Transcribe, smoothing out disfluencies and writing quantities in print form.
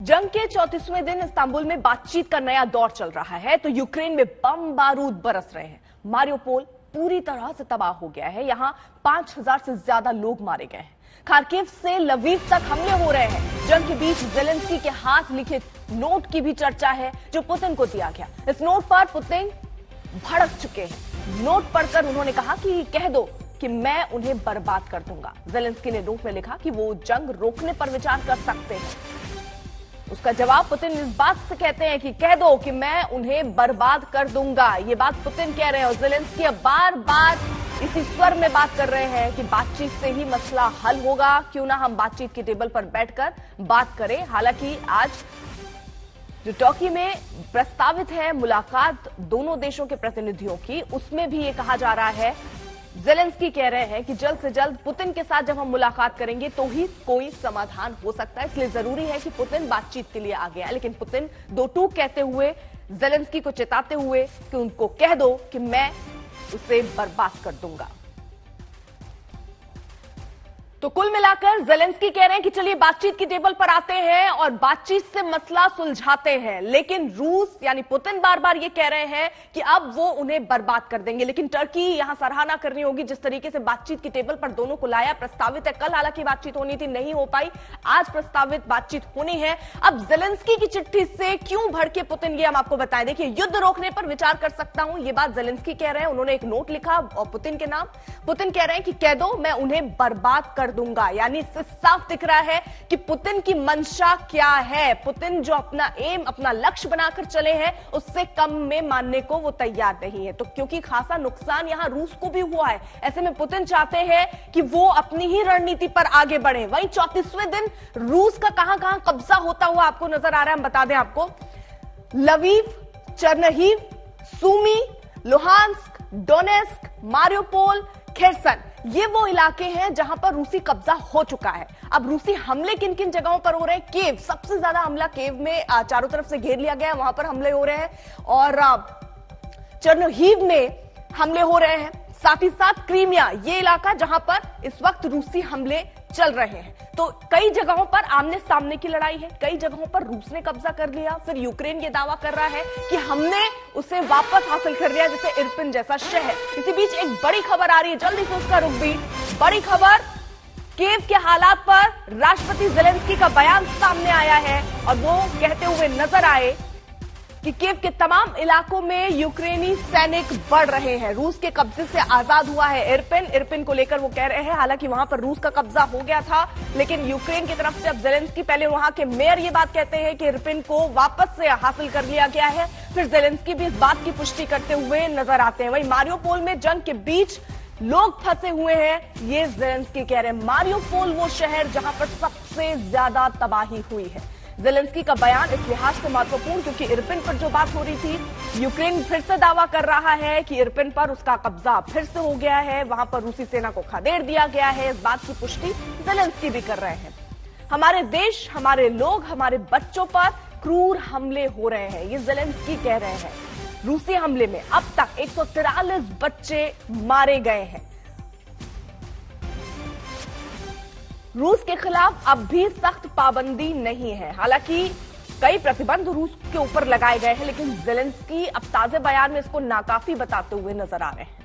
जंग के 34वें दिन इस्तांबुल में बातचीत का नया दौर चल रहा है तो यूक्रेन में बम बारूद बरस रहे हैं। मारियोपोल पूरी तरह से तबाह हो गया है। यहां 5000 से ज्यादा लोग मारे गए हैं। खार्किव से लवीव तक हमले हो रहे हैं। जंग के बीच जेलेंस्की के हाथ लिखे नोट की भी चर्चा है जो पुतिन को दिया गया। इस नोट पर पुतिन भड़क चुके हैं। नोट पढ़कर उन्होंने कहा कि कह दो कि मैं उन्हें बर्बाद कर दूंगा। जेलेंस्की ने नोट में लिखा कि वो जंग रोकने पर विचार कर सकते हैं। उसका जवाब पुतिन इस बात से कहते हैं कि कह दो कि मैं उन्हें बर्बाद कर दूंगा। ये बात पुतिन कह रहे हैं और जेलेंस्की अब बार बार इसी स्वर में बात कर रहे हैं कि बातचीत से ही मसला हल होगा। क्यों ना हम बातचीत की टेबल पर बैठकर बात करें। हालांकि आज जो टर्की में प्रस्तावित है मुलाकात दोनों देशों के प्रतिनिधियों की, उसमें भी ये कहा जा रहा है, जेलेंस्की कह रहे हैं कि जल्द से जल्द पुतिन के साथ जब हम मुलाकात करेंगे तो ही कोई समाधान हो सकता है। इसलिए जरूरी है कि पुतिन बातचीत के लिए आगे आए। लेकिन पुतिन दो टूक कहते हुए जेलेंस्की को चेताते हुए कि उनको कह दो कि मैं उसे बर्बाद कर दूंगा। तो कुल मिलाकर जेलेंस्की कह रहे हैं कि चलिए बातचीत की टेबल पर आते हैं और बातचीत से मसला सुलझाते हैं। लेकिन रूस यानी पुतिन बार बार ये कह रहे हैं कि अब वो उन्हें बर्बाद कर देंगे। लेकिन टर्की यहां सराहना करनी होगी जिस तरीके से बातचीत की टेबल पर दोनों को लाया। प्रस्तावित है, कल हालांकि बातचीत होनी थी, नहीं हो पाई। आज प्रस्तावित बातचीत होनी है। अब जेलेंस्की की चिट्ठी से क्यों भड़के पुतिन, ये हम आपको बताएं। देखिए, युद्ध रोकने पर विचार कर सकता हूं, ये बात जेलेंस्की कह रहे हैं। उन्होंने एक नोट लिखा और पुतिन के नाम। पुतिन कह रहे हैं कि कह दो मैं उन्हें बर्बाद कर दूंगा। यानी इससे साफ दिख रहा है कि पुतिन की मंशा क्या है। पुतिन जो अपना एम, अपना लक्ष्य बनाकर चले हैं, उससे कम में मानने को वो तैयार नहीं है। तो क्योंकि खासा नुकसान यहां रूस को भी हुआ है, ऐसे में पुतिन चाहते हैं कि वो अपनी ही रणनीति पर आगे बढ़े। वहीं 34वें दिन रूस का कहां कहां कब्जा होता हुआ आपको नजर आ रहा है। हम बता दें आपको, Lviv, Chernihiv, Sumy, Luhansk, Donetsk, Mariupol, Kherson, ये वो इलाके हैं जहां पर रूसी कब्जा हो चुका है। अब रूसी हमले किन किन जगहों पर हो रहे हैं? केव, सबसे ज्यादा हमला केव में चारों तरफ से घेर लिया गया है, वहां पर हमले हो रहे हैं। और चरनहीव में हमले हो रहे हैं। साथ ही साथ क्रीमिया, ये इलाका जहां पर इस वक्त रूसी हमले चल रहे हैं। तो कई जगहों पर आमने सामने की लड़ाई है, कई जगहों पर रूस ने कब्जा कर लिया। फिर यूक्रेन ये दावा कर रहा है कि हमने उसे वापस हासिल कर लिया, जैसे इरपिन जैसा शहर। इसी बीच एक बड़ी खबर आ रही है, जल्दी से उसका रुख भी। बड़ी खबर, कीव के हालात पर राष्ट्रपति जेलेंस्की का बयान सामने आया है और वो कहते हुए नजर आए कि कीव के तमाम इलाकों में यूक्रेनी सैनिक बढ़ रहे हैं। रूस के कब्जे से आजाद हुआ है इरपिन को लेकर वो कह रहे हैं। हालांकि वहां पर रूस का कब्जा हो गया था, लेकिन यूक्रेन की तरफ से अब जेलेंस्की, पहले वहां के मेयर ये बात कहते हैं कि इरपिन को वापस से हासिल कर लिया गया है। फिर जेलेंस्की भी इस बात की पुष्टि करते हुए नजर आते हैं। वहीं मारियोपोल में जंग के बीच लोग फंसे हुए हैं, ये जेलेंस्की कह रहे हैं। मारियोपोल वो शहर जहां पर सबसे ज्यादा तबाही हुई है। जेलेंस्की का बयान इस लिहाज से महत्वपूर्ण क्योंकि इरपिन पर जो बात हो रही थी, यूक्रेन फिर से दावा कर रहा है कि इरपिन पर उसका कब्जा फिर से हो गया है। वहां पर रूसी सेना को खदेड़ दिया गया है। इस बात की पुष्टि जेलेंस्की भी कर रहे हैं। हमारे देश, हमारे लोग, हमारे बच्चों पर क्रूर हमले हो रहे हैं, ये जेलेंस्की कह रहे हैं। रूसी हमले में अब तक 143 बच्चे मारे गए हैं। रूस के खिलाफ अब भी सख्त पाबंदी नहीं है। हालांकि कई प्रतिबंध रूस के ऊपर लगाए गए हैं, लेकिन जेलेंस्की अब ताजे बयान में इसको नाकाफी बताते हुए नजर आ रहे हैं।